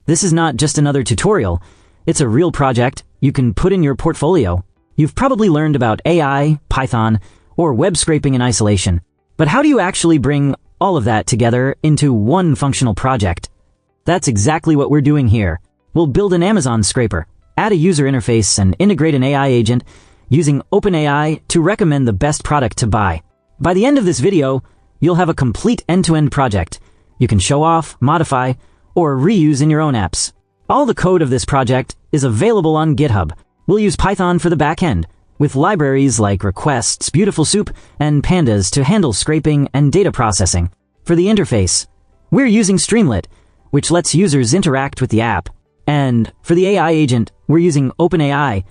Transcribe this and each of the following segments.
This is not just another tutorial. It's a real project you can put in your portfolio. You've probably learned about AI, Python, or web scraping in isolation. But how do you actually bring all of that together into one functional project? That's exactly what we're doing here. We'll build an Amazon scraper, add a user interface, and integrate an AI agent using OpenAI to recommend the best product to buy. By the end of this video, you'll have a complete end-to-end project you can show off, modify, or reuse in your own apps. All the code of this project is available on GitHub. We'll use Python for the backend, with libraries like requests, BeautifulSoup, and pandas to handle scraping and data processing. For the interface, we're using Streamlit, which lets users interact with the app. And for the AI agent, we're using OpenAI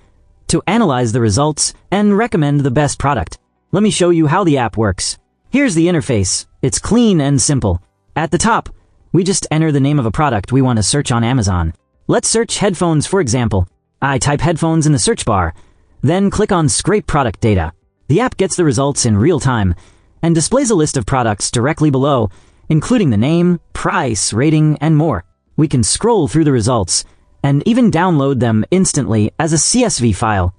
to analyze the results and recommend the best product. Let me show you how the app works. Here's the interface. It's clean and simple. At the top, we just enter the name of a product we want to search on Amazon. Let's search headphones, for example. I type headphones in the search bar, then click on Scrape Product Data. The app gets the results in real time and displays a list of products directly below, including the name, price, rating, and more. We can scroll through the results and even download them instantly as a CSV file.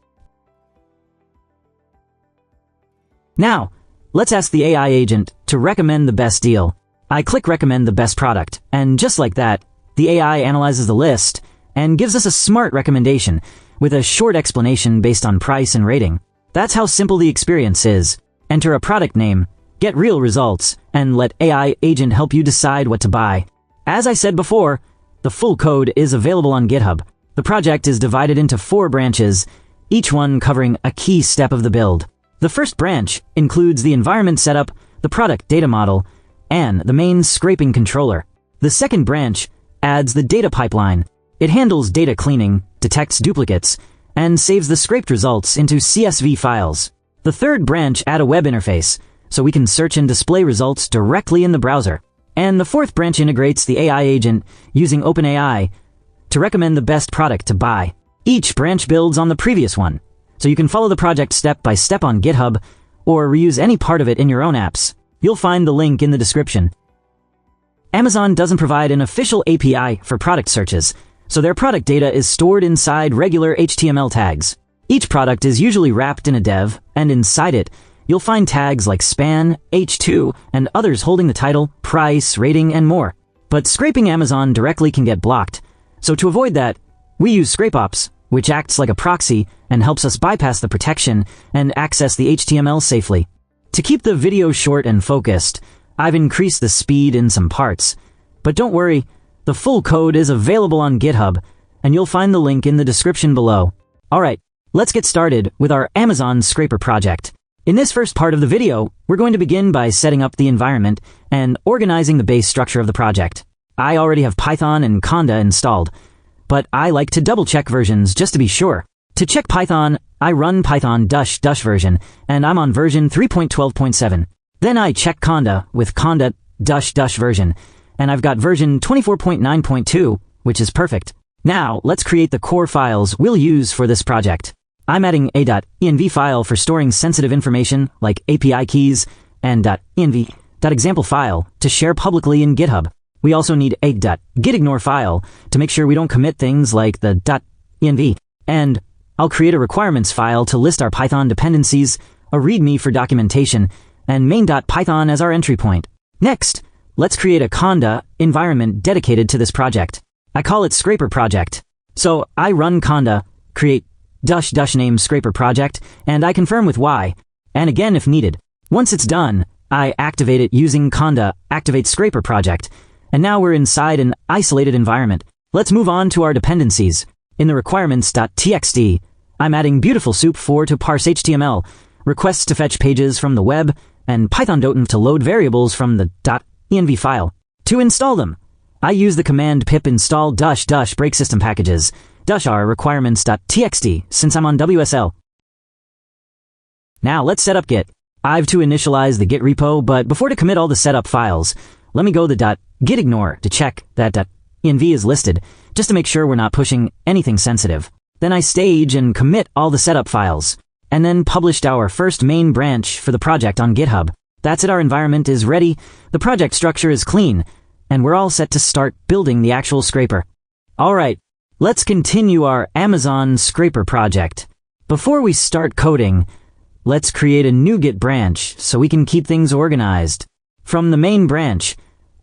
Now, let's ask the AI agent to recommend the best deal. I click Recommend the Best Product, and just like that, the AI analyzes the list and gives us a smart recommendation with a short explanation based on price and rating. That's how simple the experience is. Enter a product name, get real results, and let AI agent help you decide what to buy. As I said before, the full code is available on GitHub. The project is divided into 4 branches, each one covering a key step of the build. The first branch includes the environment setup, the product data model, and the main scraping controller. The second branch adds the data pipeline. It handles data cleaning, detects duplicates, and saves the scraped results into CSV files. The third branch adds a web interface, so we can search and display results directly in the browser. And the fourth branch integrates the AI agent using OpenAI to recommend the best product to buy. Each branch builds on the previous one, so you can follow the project step by step on GitHub or reuse any part of it in your own apps. You'll find the link in the description. Amazon doesn't provide an official API for product searches, so their product data is stored inside regular HTML tags. Each product is usually wrapped in a div, and inside it, you'll find tags like span, H2, and others holding the title, price, rating, and more. But scraping Amazon directly can get blocked, so to avoid that, we use Scrapeops, which acts like a proxy and helps us bypass the protection and access the HTML safely. To keep the video short and focused, I've increased the speed in some parts. But don't worry, the full code is available on GitHub, and you'll find the link in the description below. Alright, let's get started with our Amazon scraper project. In this first part of the video, we're going to begin by setting up the environment and organizing the base structure of the project. I already have Python and Conda installed, but I like to double-check versions just to be sure. To check Python, I run python ---- version, and I'm on version 3.12.7. Then I check Conda with conda ---- version, and I've got version 24.9.2, which is perfect. Now, let's create the core files we'll use for this project. I'm adding a .env file for storing sensitive information like API keys and .env.example file to share publicly in GitHub. We also need a .gitignore file to make sure we don't commit things like the .env. And I'll create a requirements file to list our Python dependencies, a README for documentation, and main.python as our entry point. Next, let's create a Conda environment dedicated to this project. I call it Scraper Project. So I run Conda, create --name Scraper Project, and I confirm with Y, and again if needed. Once it's done, I activate it using Conda activate Scraper Project, and now we're inside an isolated environment. Let's move on to our dependencies. In the requirements.txt, I'm adding BeautifulSoup 4 to parse HTML, requests to fetch pages from the web, and Python.env to load variables from the .env file. To install them, I use the command pip install ---- break system packages -r requirements.txt since I'm on WSL. Now let's set up Git. I've to initialize the Git repo, but before to commit all the setup files, let me go to .gitignore to check that .env is listed, just to make sure we're not pushing anything sensitive. Then I stage and commit all the setup files, and then published our first main branch for the project on GitHub. That's it, our environment is ready, the project structure is clean, and we're all set to start building the actual scraper. Alright, let's continue our Amazon Scraper project. Before we start coding, let's create a new Git branch so we can keep things organized. From the main branch,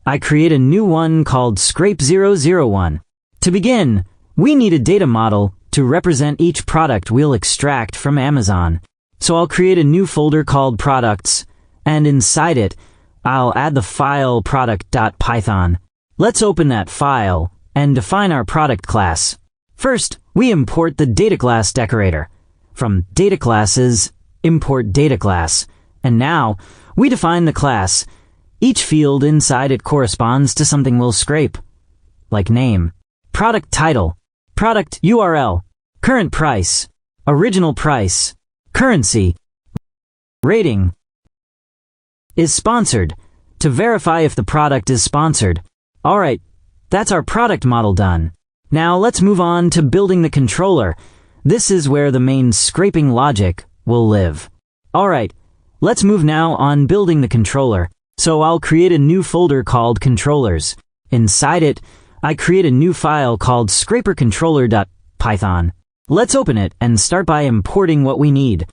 I create a new one called Scrape001. To begin, we need a data model to represent each product we'll extract from Amazon. So I'll create a new folder called products, and inside it, I'll add the file product.python. Let's open that file and define our product class. First, we import the data class decorator. From data classes, import data class. And now, we define the class. Each field inside it corresponds to something we'll scrape, like name, product title, product URL, current price, original price, currency, rating, is sponsored, to verify if the product is sponsored. Alright, that's our product model done. Now let's move on to building the controller. This is where the main scraping logic will live. Alright, let's move now on building the controller. So I'll create a new folder called controllers. Inside it, I create a new file called scrapercontroller.python. Let's open it and start by importing what we need.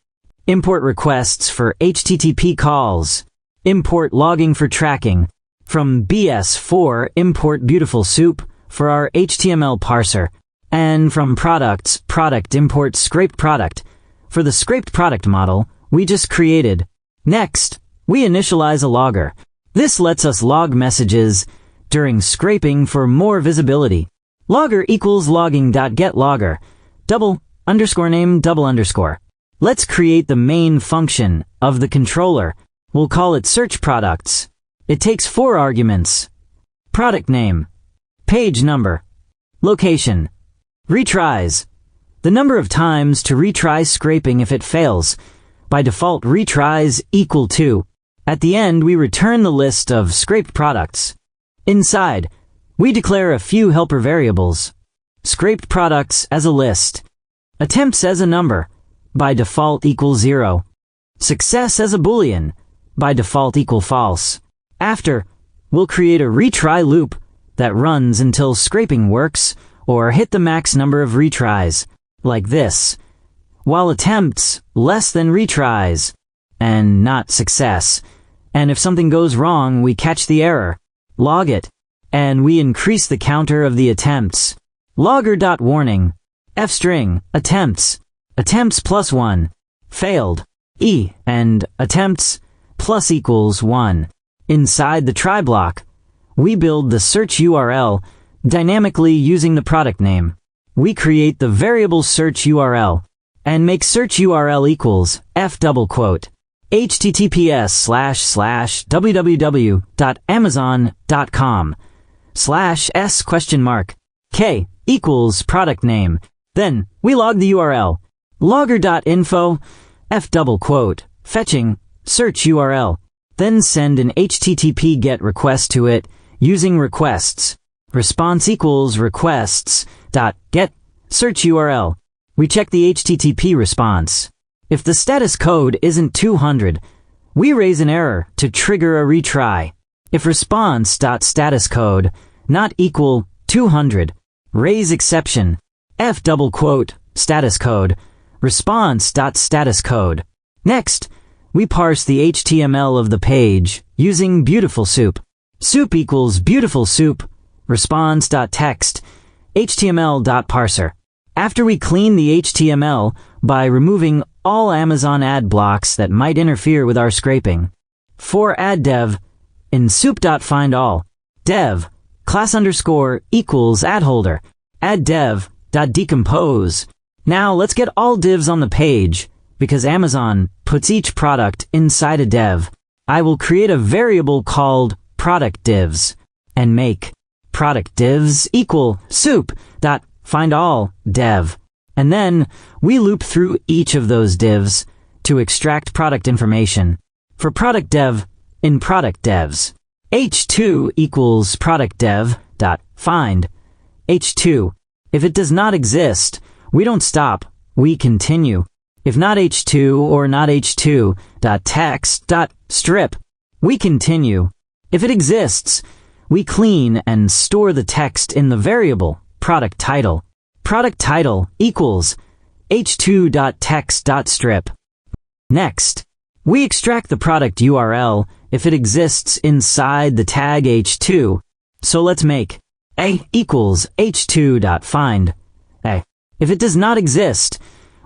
Import requests for HTTP calls. Import logging for tracking. From BS4, import BeautifulSoup for our HTML parser. And from products, product import scraped product. For the scraped product model we just created. Next, we initialize a logger. This lets us log messages during scraping for more visibility. Logger equals logging.getLogger, _name. Let's create the main function of the controller. We'll call it search products. It takes 4 arguments. Product name, page number, location, retries, the number of times to retry scraping if it fails. By default, retries equal 2. At the end, we return the list of scraped products. Inside, we declare a few helper variables. Scraped products as a list. Attempts as a number. By default equals 0. Success as a boolean. By default equal false. After, we'll create a retry loop that runs until scraping works or hit the max number of retries, like this. While attempts less than retries, and not success. And if something goes wrong, we catch the error, log it, and we increase the counter of the attempts. Logger.warning, fstring, attempts plus 1, failed, and attempts plus equals 1. Inside the try block, we build the search URL dynamically using the product name. We create the variable search URL and make search URL equals https://www.amazon.com/s?k equals product name. Then we log the URL. Logger.info fetching search URL. Then send an HTTP GET request to it using requests. Response equals requests.get search URL. We check the HTTP response. If the status code isn't 200, we raise an error to trigger a retry. If response.statuscode not equal 200, raise exception. status code response.statuscode. Next, we parse the HTML of the page using BeautifulSoup. Soup equals BeautifulSoup response.text html.parser. After we clean the HTML by removing all Amazon ad blocks that might interfere with our scraping. For add dev, in soup.findAll, dev, class underscore equals addHolder, add dev.decompose. Now let's get all divs on the page, because Amazon puts each product inside a dev. I will create a variable called product divs and make product divs equal soup.findAll dev. And then we loop through each of those divs to extract product information. For product dev, in product devs, h2 equals product dev.find h2. If it does not exist, we don't stop, we continue. If not h2 or not h2.text.strip, we continue. If it exists, we clean and store the text in the variable product title. Product title equals h2.text.strip. Next, we extract the product URL if it exists inside the tag h2. So let's make a equals h2.find a. If it does not exist,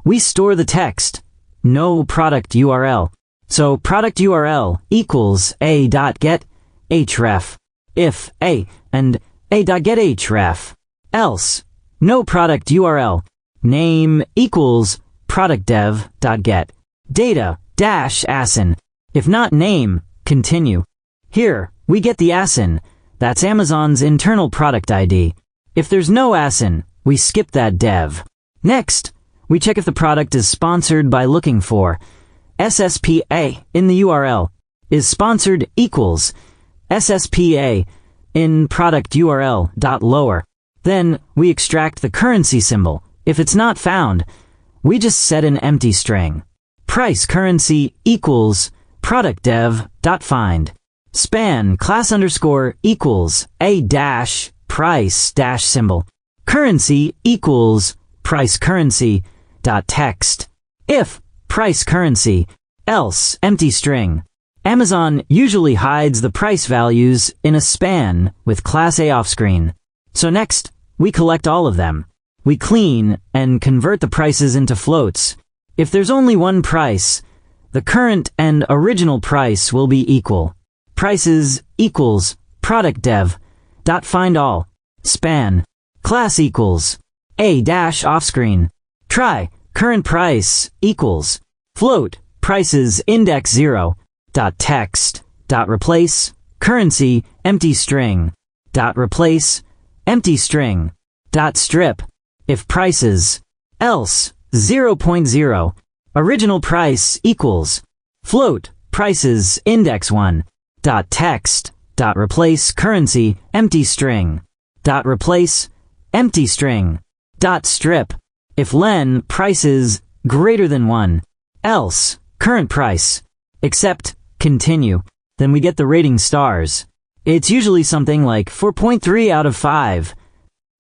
we store the text, no product URL. So product URL equals a.get href. If a and a.get href, else no product URL. Name equals productdev.get data-asin. If not name, continue. Here, we get the asin. That's Amazon's internal product ID. If there's no asin, we skip that dev. Next, we check if the product is sponsored by looking for SSPA in the URL. Is sponsored equals SSPA in product URL.lower. Then we extract the currency symbol. If it's not found, we just set an empty string. Price currency equals productdev.find. Span class underscore equals a dash price dash symbol. Currency equals price currency dot text. If price currency, else empty string. Amazon usually hides the price values in a span with class A offscreen. So next, we collect all of them. We clean and convert the prices into floats. If there's only one price, the current and original price will be equal. Prices equals productdev.findAll. Span class equals a dash offscreen. Try current price equals float prices index 0 dot text dot replace currency empty string dot replace empty string dot strip. If prices, else 0.0 original price equals float prices index 1 dot text dot replace currency empty string dot replace empty string dot strip. If len prices greater than 1, else current price, except continue, then we get the rating stars. It's usually something like 4.3 out of 5.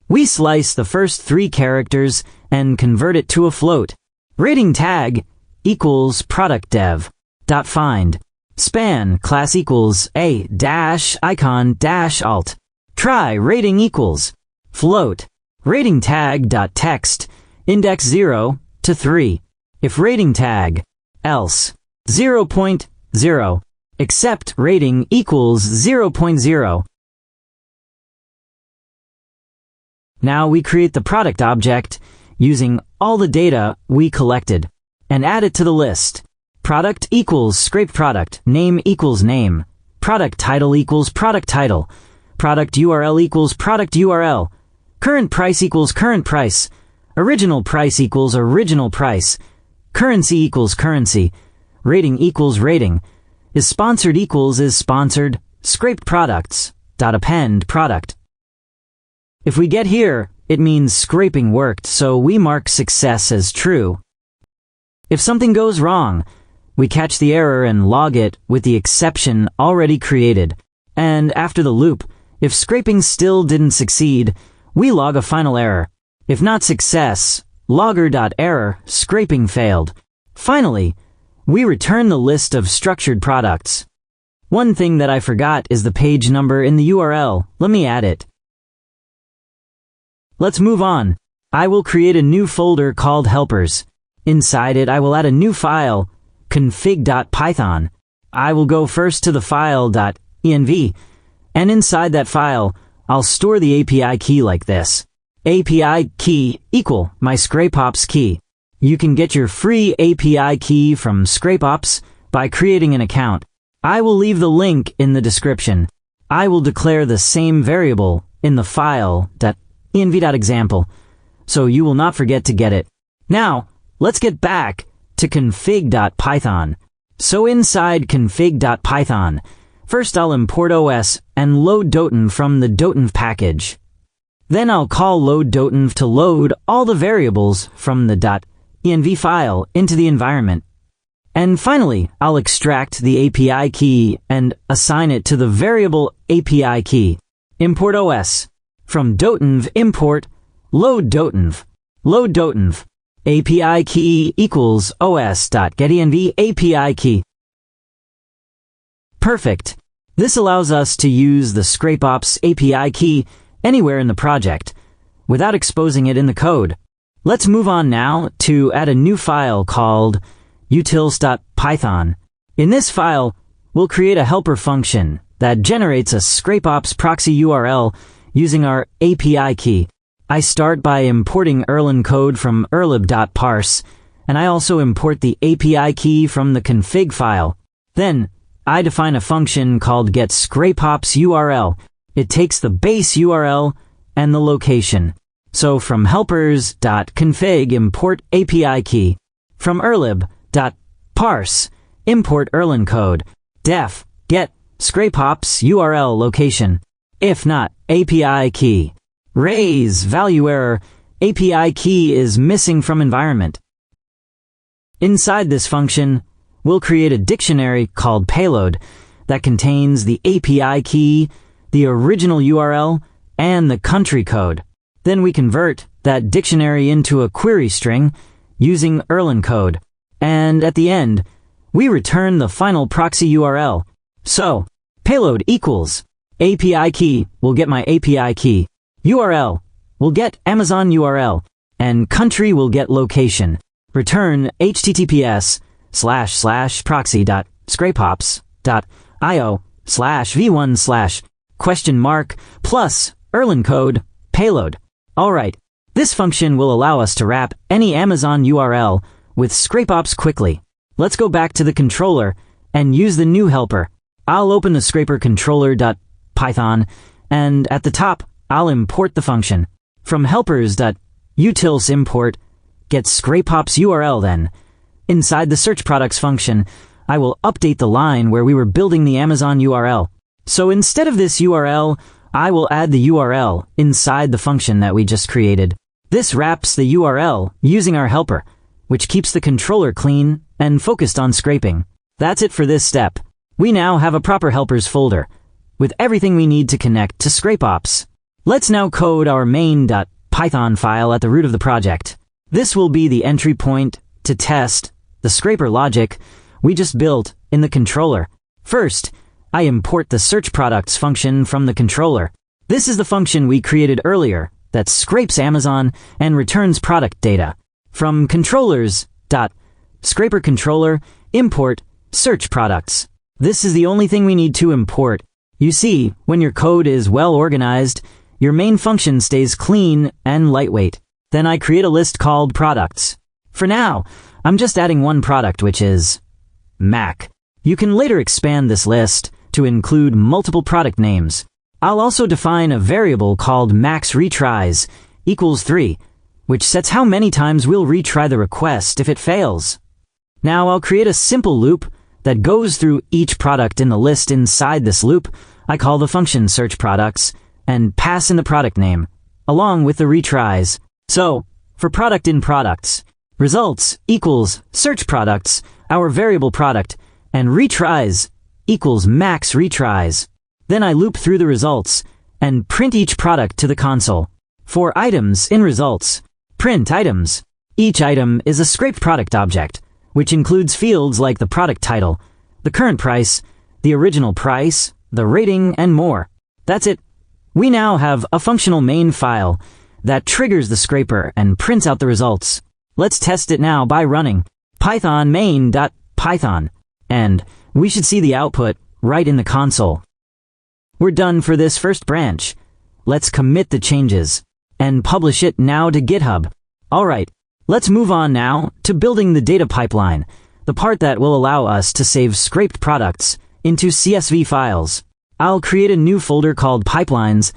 We slice the first 3 characters and convert it to a float. Rating tag equals productdev.find. Span class equals a dash icon dash alt. Try rating equals float. Rating tag dot text index 0 to 3. If rating tag, else 0.0, except rating equals 0.0. Now we create the product object using all the data we collected and add it to the list. Product equals scrape product, name equals name, product title equals product title, product URL equals product URL, current price equals current price, original price equals original price, currency equals currency, rating equals rating, is sponsored equals is sponsored, scraped products, dot append product. If we get here, it means scraping worked, so we mark success as true. If something goes wrong, we catch the error and log it with the exception already created. And after the loop, if scraping still didn't succeed, we log a final error. If not success, logger.error, scraping failed. Finally, we return the list of structured products. One thing that I forgot is the page number in the URL. Let me add it. Let's move on. I will create a new folder called helpers. Inside it, I will add a new file, config.python. I will go first to the file .env, and inside that file, I'll store the API key like this. API key equal my Scrapeops key. You can get your free API key from Scrapeops by creating an account. I will leave the link in the description. I will declare the same variable in the file .env.example, so you will not forget to get it. Now, let's get back to config.python. So inside config.python, first I'll import OS and load dotenv from the dotenv package. Then I'll call load dotenv to load all the variables from the .env file into the environment. And finally, I'll extract the API key and assign it to the variable API key. Import OS. From dotenv import load.env. Load.env. API key equals os.getEnv API key. Perfect. This allows us to use the Scrapeops API key anywhere in the project, without exposing it in the code. Let's move on now to add a new file called utils.python. In this file, we'll create a helper function that generates a Scrapeops proxy URL using our API key. I start by importing Erlang code from erlib.parse, and I also import the API key from the config file. Then, I define a function called getScrapeopsURL. It takes the base URL and the location. So from helpers.config import API key. From erlib.parse import Erlang code. Def get Scrapeops URL location. If not, API key. Raise value error. API key is missing from environment. Inside this function, we'll create a dictionary called payload that contains the API key, the original URL, and the country code. Then we convert that dictionary into a query string using Erlang code. And at the end, we return the final proxy URL. So, payload equals API key will get my API key, URL will get Amazon URL, and country will get location. Return https://proxy.scrapeops.io/v1/ plus Erlang code payload. Alright, this function will allow us to wrap any Amazon URL with Scrapeops quickly. Let's go back to the controller and use the new helper. I'll open the scraper controller.python, and at the top, I'll import the function. From helpers.utils import get Scrapeops URL then. Inside the search products function, I will update the line where we were building the Amazon URL. So instead of this URL, I will add the URL inside the function that we just created. This wraps the URL using our helper, which keeps the controller clean and focused on scraping. That's it for this step. We now have a proper helpers folder with everything we need to connect to Scrapeops. Let's now code our main.python file at the root of the project. This will be the entry point to test the scraper logic we just built in the controller. First, I import the search products function from the controller. This is the function we created earlier that scrapes Amazon and returns product data. From controllers.scraperController import search products. This is the only thing we need to import. You see, when your code is well organized, your main function stays clean and lightweight. Then I create a list called products. For now, I'm just adding one product, which is Mac. You can later expand this list to include multiple product names. I'll also define a variable called max retries equals 3, which sets how many times we'll retry the request if it fails. Now I'll create a simple loop that goes through each product in the list. Inside this loop, I call the function search products and pass in the product name, along with the retries. So, for product in products, results equals search products, our variable product, and retries equals max retries. Then I loop through the results and print each product to the console. For items in results, print items. Each item is a scraped product object, which includes fields like the product title, the current price, the original price, the rating, and more. That's it. We now have a functional main file that triggers the scraper and prints out the results. Let's test it now by running python main.python, and we should see the output right in the console. We're done for this first branch. Let's commit the changes and publish it now to GitHub. Alright, let's move on now to building the data pipeline, the part that will allow us to save scraped products into CSV files. I'll create a new folder called pipelines,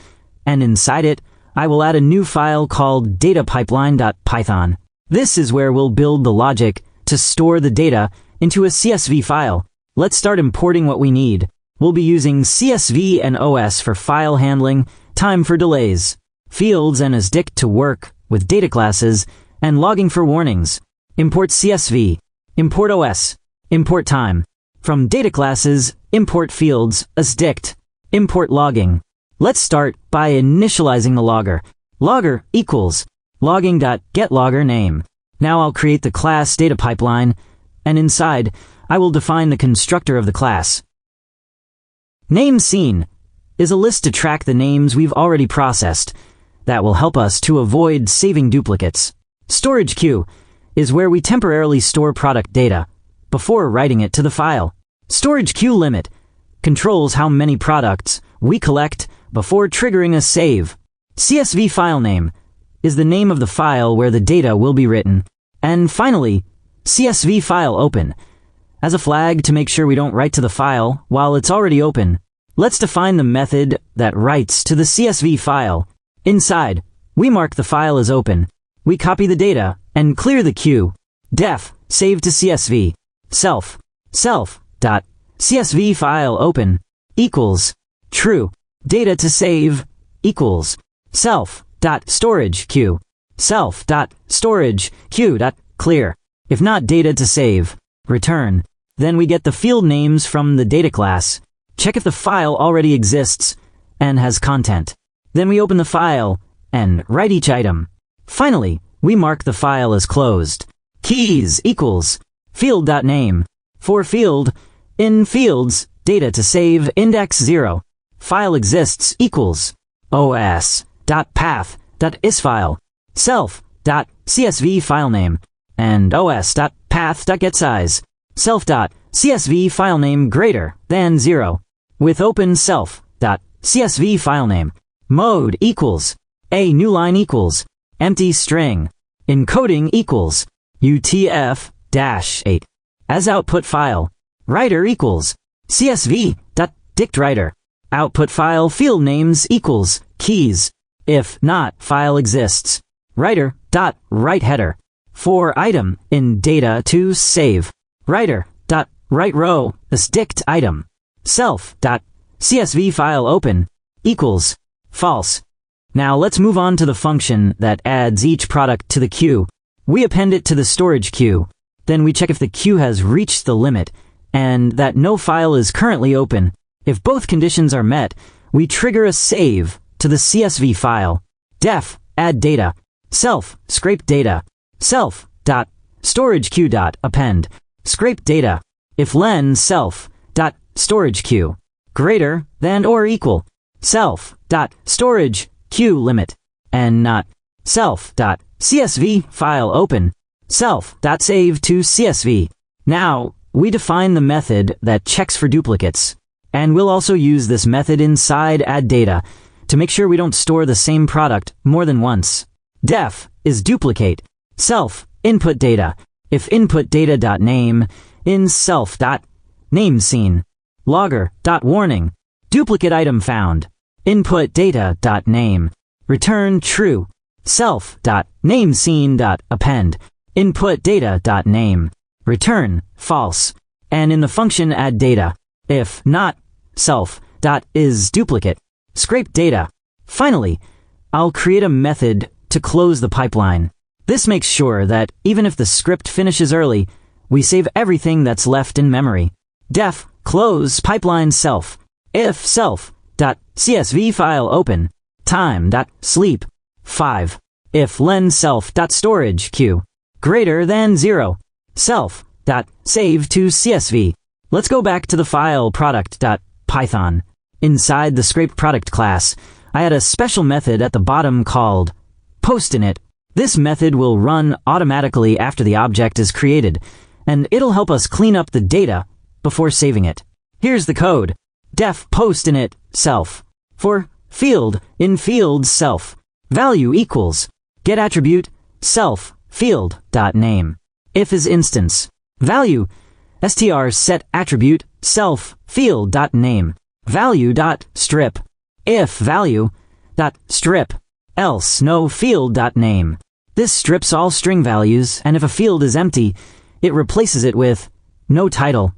and inside it, I will add a new file called datapipeline.python. This is where we'll build the logic to store the data into a CSV file. Let's start importing what we need. We'll be using CSV and OS for file handling, time for delays, fields and asdict to work with data classes, and logging for warnings. Import CSV, import OS, import time. From data classes, import fields, asdict, import logging. Let's start by initializing the logger. logger equals logging.getLogger name. Now I'll create the class Datapipeline, and inside, I will define the constructor of the class. Name scene is a list to track the names we've already processed. That will help us to avoid saving duplicates. Storage queue is where we temporarily store product data before writing it to the file. Storage queue limit controls how many products we collect before triggering a save. CSV file name is the name of the file where the data will be written. And finally, CSV file open as a flag to make sure we don't write to the file while it's already open. Let's define the method that writes to the CSV file. Inside, we mark the file as open. We copy the data and clear the queue. Def save to CSV. Self.csv file open equals true. Data to save equals self.storage queue. Self.storage queue.clear. If not data to save, return. Then we get the field names from the data class. Check if the file already exists and has content. Then we open the file and write each item. Finally, we mark the file as closed. Keys equals field.name. For field, in fields, data to save, index 0. File exists equals os.path.isFile. Self.csv file name and os.path.getSize. Self.csv file name greater than 0 with open self.csv file name. Mode equals a new line equals empty string. Encoding equals UTF-8 as output file. Writer equals csv.dictWriter. Output file field names equals keys. If not, file exists. Writer.writeHeader. For item in data to save. Writer.writeRow as dict item. Self.csv file open equals false. Now let's move on to the function that adds each product to the queue. We append it to the storage queue. Then we check if the queue has reached the limit and that no file is currently open. If both conditions are met, we trigger a save to the CSV file. Def add data. Self scrape data. Self.storage queue.append. Scrape data. If len self.storage queue greater than or equal self.storage queue limit and not self.csv file open self.save to CSV. Now we define the method that checks for duplicates, and we'll also use this method inside add data to make sure we don't store the same product more than once. Def is duplicate. Self input data. If input data.name in self.name scene. Logger.warning. Duplicate item found. Input data.name. Return true. Self.namescene.append. Input data.name. Return false. And in the function add data. If not, self.is duplicate. Scrape data. Finally, I'll create a method to close the pipeline. This makes sure that even if the script finishes early, we save everything that's left in memory. Def close pipeline self. If self.csv file open. Time.sleep. 5. If len self.storage queue greater than 0. Self.save to CSV. Let's go back to the file product.python. Inside the scrape product class, I had a special method at the bottom called postinit. This method will run automatically after the object is created, and it'll help us clean up the data before saving it. Here's the code. Def postinit self. For field, in field self. Value equals get attribute self field.name. If is instance. Value str set attribute self field.name. Value.strip. If value.strip. Else no field.name. This strips all string values, and if a field is empty, it replaces it with no title,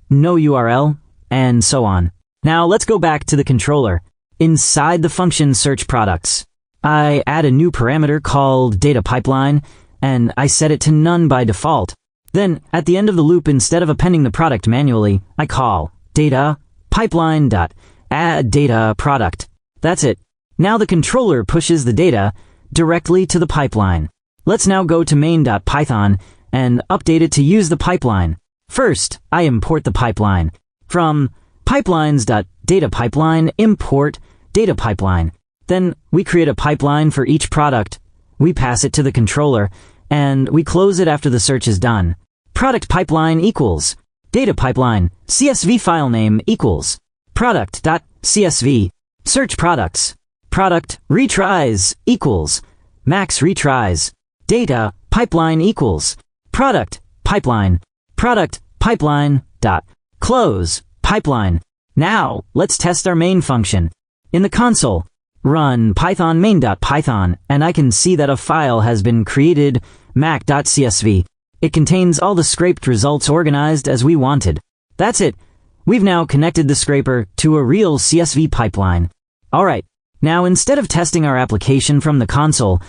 no URL, and so on. Now let's go back to the controller. Inside the function search products, I add a new parameter called Datapipeline, and I set it to none by default. Then, at the end of the loop, instead of appending the product manually, I call Datapipeline.addDataProduct. That's it. Now the controller pushes the data directly to the pipeline. Let's now go to main.python and update it to use the pipeline. First, I import the pipeline. From pipelines.datapipeline import datapipeline. Then we create a pipeline for each product. We pass it to the controller, and we close it after the search is done. Product pipeline equals data pipeline CSV file name equals product.csv. Search products. Product retries equals max retries. Data pipeline equals product pipeline dot close pipeline. Now let's test our main function. In the console, run python main.python, and I can see that a file has been created, mac.csv. It contains all the scraped results organized as we wanted. That's it. We've now connected the scraper to a real CSV pipeline. Alright, now instead of testing our application from the console,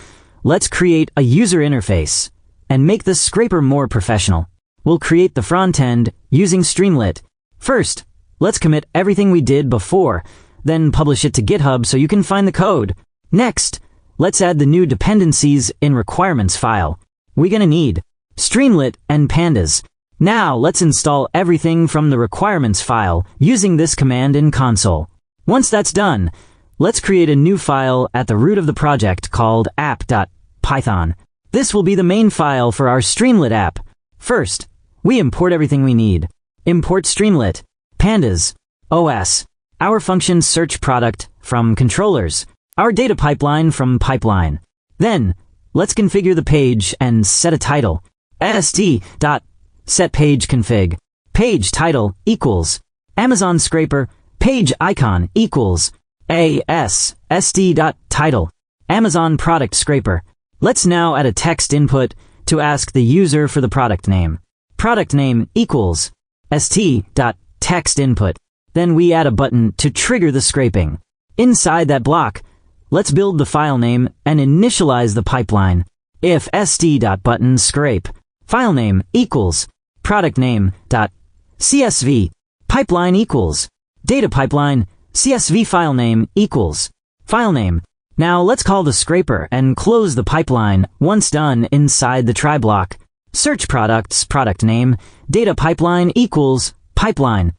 let's create a user interface and make the scraper more professional. We'll create the front end using Streamlit. First, let's commit everything we did before, then publish it to GitHub so you can find the code. Next, let's add the new dependencies in requirements file. We're gonna need Streamlit and pandas. Now let's install everything from the requirements file using this command in console. Once that's done, let's create a new file at the root of the project called app.python. This will be the main file for our Streamlit app. First, we import everything we need. Import Streamlit, pandas, OS, our function search product from controllers, our data pipeline from pipeline. Then, let's configure the page and set a title. st.setPageConfig. Page title equals Amazon Scraper. Page icon equals ast.title. Amazon Product Scraper. Let's now add a text input to ask the user for the product name. Product name equals st.textInput. Then we add a button to trigger the scraping. Inside that block, let's build the file name and initialize the pipeline. If st.button scrape file name equals product name.csv. Pipeline equals data pipeline CSV file name equals file name. Now let's call the scraper and close the pipeline. Once done, inside the try block, search products product name data pipeline equals pipeline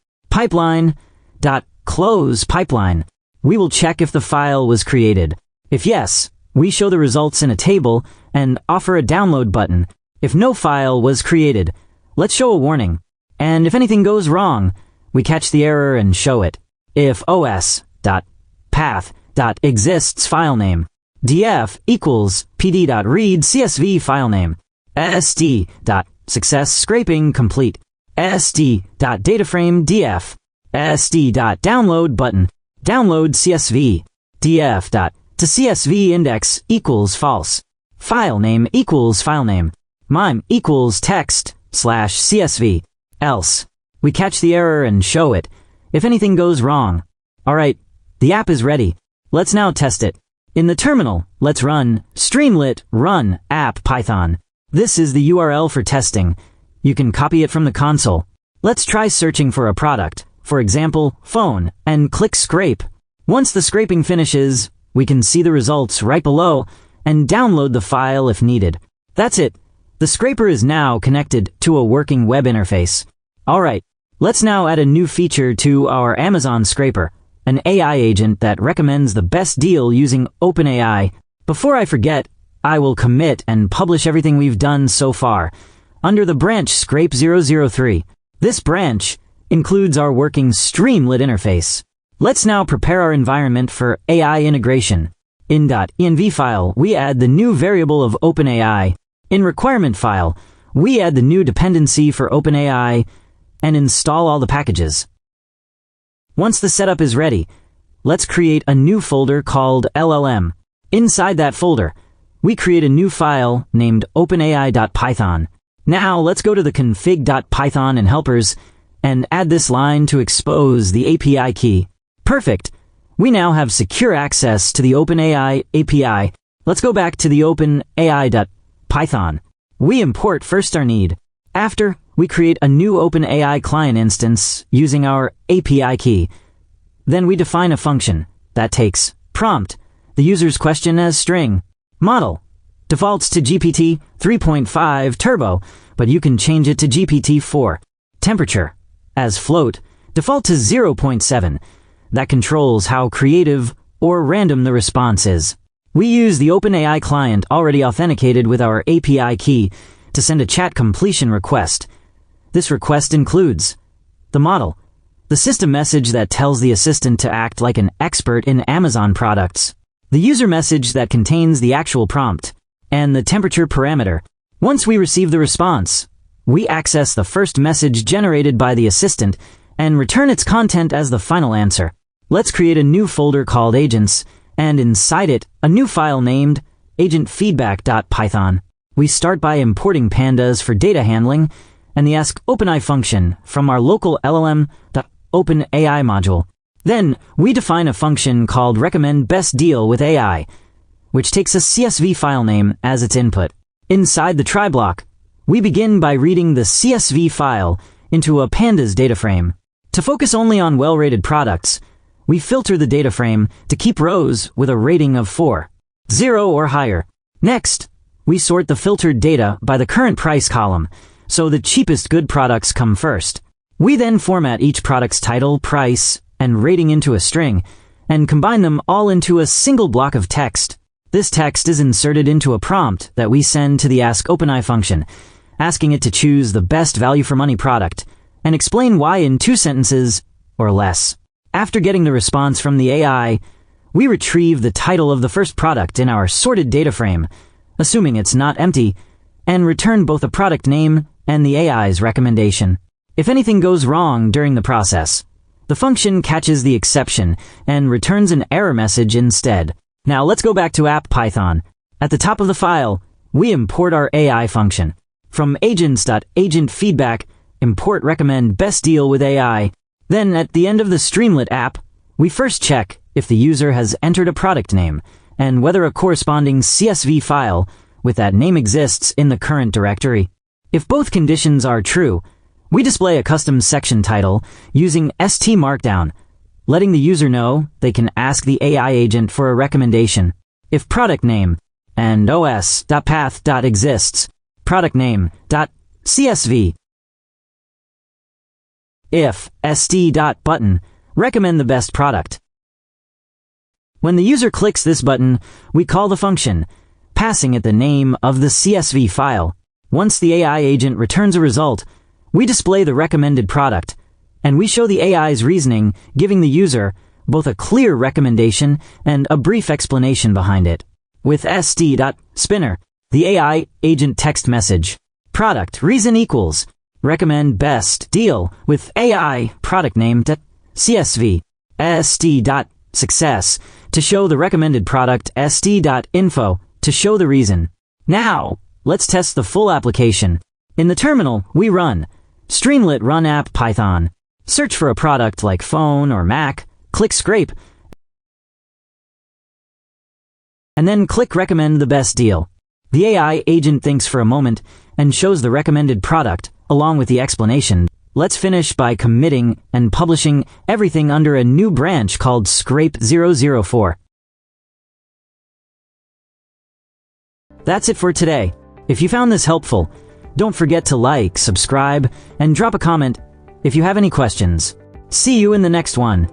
dot close pipeline. We will check if the file was created. If yes, we show the results in a table and offer a download button. If no file was created, let's show a warning. And if anything goes wrong, we catch the error and show it. If os.path.exists file name, df equals pd.read CSV file name, sd.success scraping complete, sd.dataframe df, sd.download button, download CSV, df.to CSV index equals false, file name equals file name, mime equals text/CSV, else. We catch the error and show it. If anything goes wrong. Alright, the app is ready. Let's now test it. In the terminal, let's run Streamlit run app python. This is the URL for testing. You can copy it from the console. Let's try searching for a product, for example, phone, and click scrape. Once the scraping finishes, we can see the results right below and download the file if needed. That's it. The scraper is now connected to a working web interface. Alright, let's now add a new feature to our Amazon scraper, an AI agent that recommends the best deal using OpenAI. Before I forget, I will commit and publish everything we've done so far under the branch Scrape 003. This branch includes our working Streamlit interface. Let's now prepare our environment for AI integration. In .env file, we add the new variable of OpenAI. In requirement file, we add the new dependency for OpenAI and install all the packages. Once the setup is ready, let's create a new folder called LLM. Inside that folder, we create a new file named openai.python. Now let's go to the config.python and helpers and add this line to expose the API key. Perfect! We now have secure access to the OpenAI API. Let's go back to the openai.python. We import first our need. After, we create a new OpenAI client instance using our API key. Then we define a function that takes prompt, the user's question as string. Model defaults to GPT 3.5 Turbo, but you can change it to GPT-4. Temperature as float, default to 0.7. That controls how creative or random the response is. We use the OpenAI client already authenticated with our API key to send a chat completion request. This request includes the model, the system message that tells the assistant to act like an expert in Amazon products, the user message that contains the actual prompt, and the temperature parameter. Once we receive the response, we access the first message generated by the assistant and return its content as the final answer. Let's create a new folder called Agents, and inside it, a new file named agentfeedback.python. We start by importing pandas for data handling and the ask OpenAI function from our local LLM.OpenAI module. Then, we define a function called recommend best deal with AI, which takes a CSV file name as its input. Inside the try block, we begin by reading the CSV file into a pandas data frame. To focus only on well-rated products, we filter the data frame to keep rows with a rating of 4, 0 or higher. Next, we sort the filtered data by the current price column, so the cheapest good products come first. We then format each product's title, price, and rating into a string, and combine them all into a single block of text. This text is inserted into a prompt that we send to the Ask OpenAI function, asking it to choose the best value for money product, and explain why in 2 sentences or less. After getting the response from the AI, we retrieve the title of the first product in our sorted data frame, assuming it's not empty, and return both the product name and the AI's recommendation. If anything goes wrong during the process, the function catches the exception and returns an error message instead. Now let's go back to app Python. At the top of the file, we import our AI function. From agents.agentFeedback, import recommend best deal with AI. Then at the end of the Streamlit app, we first check if the user has entered a product name and whether a corresponding CSV file with that name exists in the current directory. If both conditions are true, we display a custom section title using ST Markdown, letting the user know they can ask the AI agent for a recommendation. If product name and os.path.exists, product name.csv. If st.button, recommend the best product. When the user clicks this button, we call the function, passing it the name of the CSV file. Once the AI agent returns a result, we display the recommended product, and we show the AI's reasoning, giving the user both a clear recommendation and a brief explanation behind it. With st.spinner, the AI agent text message, product reason equals recommend best deal with AI product name .csv, st.success to show the recommended product, st.info to show the reason. Now, let's test the full application. In the terminal, we run Streamlit run app Python. Search for a product like phone or Mac, click Scrape, and then click Recommend the best deal. The AI agent thinks for a moment and shows the recommended product, along with the explanation. Let's finish by committing and publishing everything under a new branch called Scrape004. That's it for today. If you found this helpful, don't forget to like, subscribe, and drop a comment if you have any questions. See you in the next one.